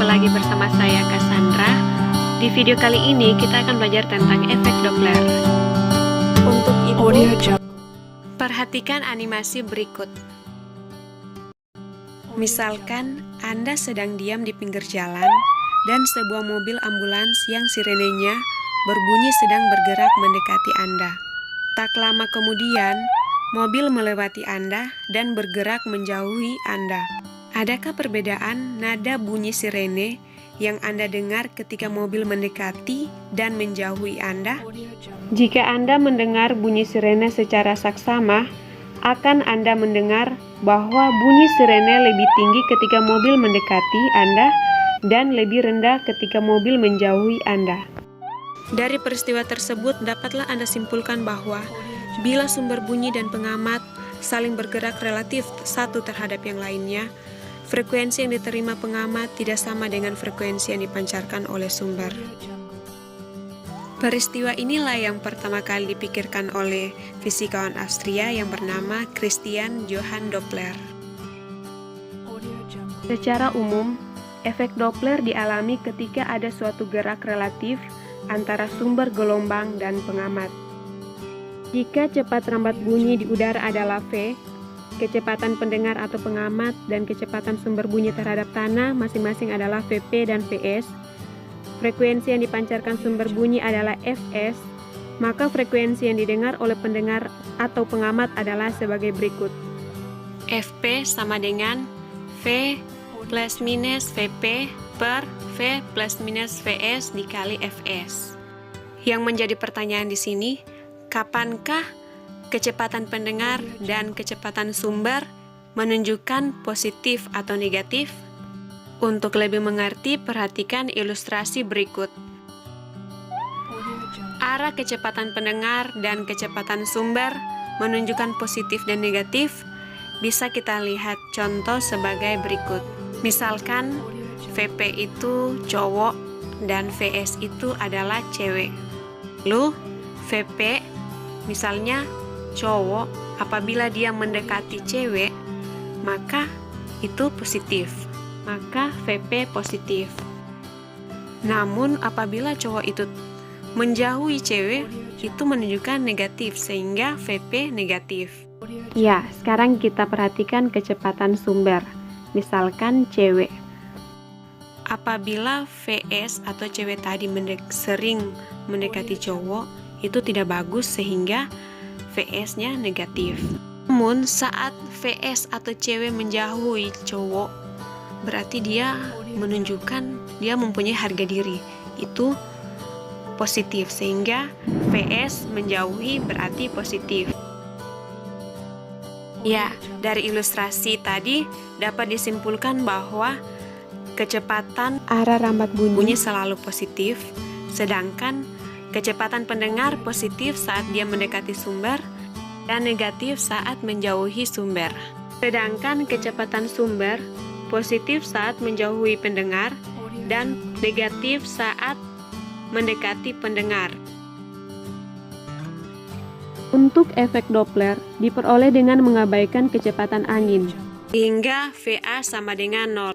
Jumpa lagi bersama saya Cassandra. Di video kali ini kita akan belajar tentang efek Doppler. Untuk itu, perhatikan animasi berikut. Misalkan Anda sedang diam di pinggir jalan dan sebuah mobil ambulans yang sirenenya berbunyi sedang bergerak mendekati Anda. Tak lama kemudian, mobil melewati Anda dan bergerak menjauhi Anda. Adakah perbedaan nada bunyi sirene yang Anda dengar ketika mobil mendekati dan menjauhi Anda? Jika Anda mendengar bunyi sirene secara saksama, akan Anda mendengar bahwa bunyi sirene lebih tinggi ketika mobil mendekati Anda dan lebih rendah ketika mobil menjauhi Anda. Dari peristiwa tersebut, dapatlah Anda simpulkan bahwa bila sumber bunyi dan pengamat saling bergerak relatif satu terhadap yang lainnya, frekuensi yang diterima pengamat tidak sama dengan frekuensi yang dipancarkan oleh sumber. Peristiwa inilah yang pertama kali dipikirkan oleh fisikawan Austria yang bernama Christian Johann Doppler. Secara umum, efek Doppler dialami ketika ada suatu gerak relatif antara sumber gelombang dan pengamat. Jika cepat rambat bunyi di udara adalah V, kecepatan pendengar atau pengamat dan kecepatan sumber bunyi terhadap tanah masing-masing adalah Vp dan Vs. Frekuensi yang dipancarkan sumber bunyi adalah Fs, maka frekuensi yang didengar oleh pendengar atau pengamat adalah sebagai berikut. Fp sama dengan V plus minus Vp per V plus minus Vs dikali Fs. Yang menjadi pertanyaan di sini, kapankah kecepatan pendengar dan kecepatan sumber menunjukkan positif atau negatif? Untuk lebih mengerti, perhatikan ilustrasi berikut. Arah kecepatan pendengar dan kecepatan sumber menunjukkan positif dan negatif. Bisa kita lihat contoh sebagai berikut. Misalkan Vp itu cowok dan Vs itu adalah cewek. Lalu Vp misalnya cowok, apabila dia mendekati cewek, maka itu positif, maka Vp positif. Namun apabila cowok itu menjauhi cewek, itu menunjukkan negatif, sehingga Vp negatif. Ya, sekarang kita perhatikan kecepatan sumber. Misalkan cewek. Apabila Vs atau cewek tadi sering mendekati cowok, itu tidak bagus sehingga Vs-nya negatif. Namun saat Vs atau cewek menjauhi cowok, berarti dia menunjukkan dia mempunyai harga diri. Itu positif, sehingga Vs menjauhi berarti positif. Ya, dari ilustrasi tadi dapat disimpulkan bahwa kecepatan arah rambat bunyi selalu positif, sedangkan kecepatan pendengar positif saat dia mendekati sumber dan negatif saat menjauhi sumber. Sedangkan kecepatan sumber positif saat menjauhi pendengar dan negatif saat mendekati pendengar. Untuk efek Doppler diperoleh dengan mengabaikan kecepatan angin, sehingga VA sama dengan 0.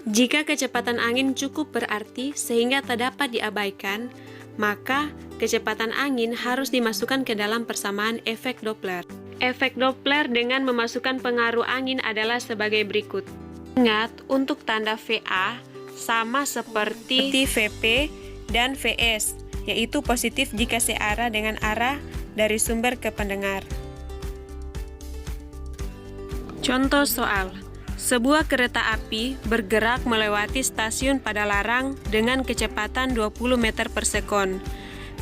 Jika kecepatan angin cukup berarti sehingga tak dapat diabaikan, maka kecepatan angin harus dimasukkan ke dalam persamaan efek Doppler. Efek Doppler dengan memasukkan pengaruh angin adalah sebagai berikut. Ingat, untuk tanda VA sama seperti Vp dan Vs, yaitu positif jika searah dengan arah dari sumber ke pendengar. Contoh soal. Sebuah kereta api bergerak melewati stasiun Padalarang dengan kecepatan 20 meter per sekon,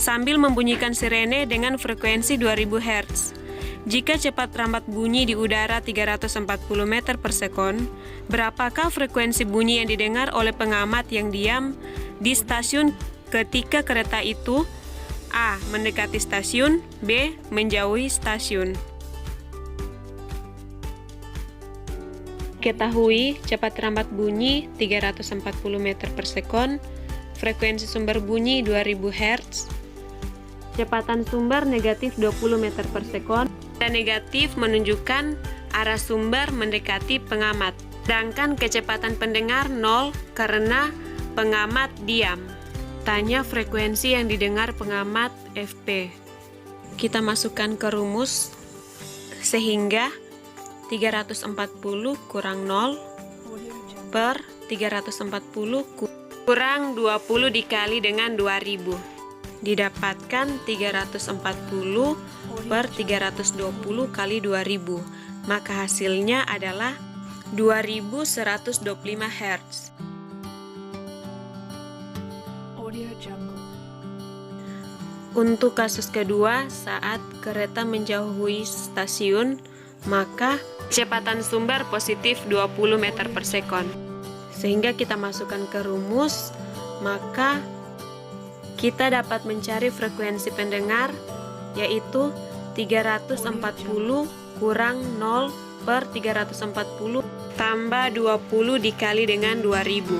sambil membunyikan sirene dengan frekuensi 2000 Hz. Jika cepat rambat bunyi di udara 340 meter per sekon, berapakah frekuensi bunyi yang didengar oleh pengamat yang diam di stasiun ketika kereta itu A. Mendekati stasiun, B. Menjauhi stasiun. Ketahui cepat rambat bunyi 340 meter per sekon, frekuensi sumber bunyi 2000 Hz, kecepatan sumber negatif 20 meter per sekon, dan negatif menunjukkan arah sumber mendekati pengamat. Sedangkan kecepatan pendengar 0 karena Pengamat diam. Tanya frekuensi yang didengar pengamat FP. Kita masukkan ke rumus, sehingga 340 kurang 0 per 340 kurang 20 dikali dengan 2000. Didapatkan 340 per 320 kali 2000. Maka hasilnya adalah 2125 Hz. Untuk kasus kedua, saat kereta menjauhi stasiun, maka kecepatan sumber positif 20 meter per sekon. Sehingga kita masukkan ke rumus, maka kita dapat mencari frekuensi pendengar, yaitu 340 kurang 0 per 340 tambah 20 dikali dengan 2000.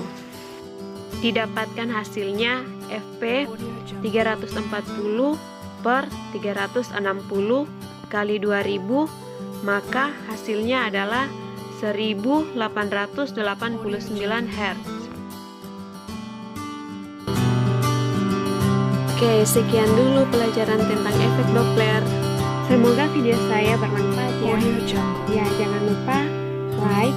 Didapatkan hasilnya FP 340 per 360 kali 2000, maka hasilnya adalah 1889 Hz. Oke, sekian dulu pelajaran tentang efek Doppler. Semoga video saya bermanfaat ya. Ya, jangan lupa like,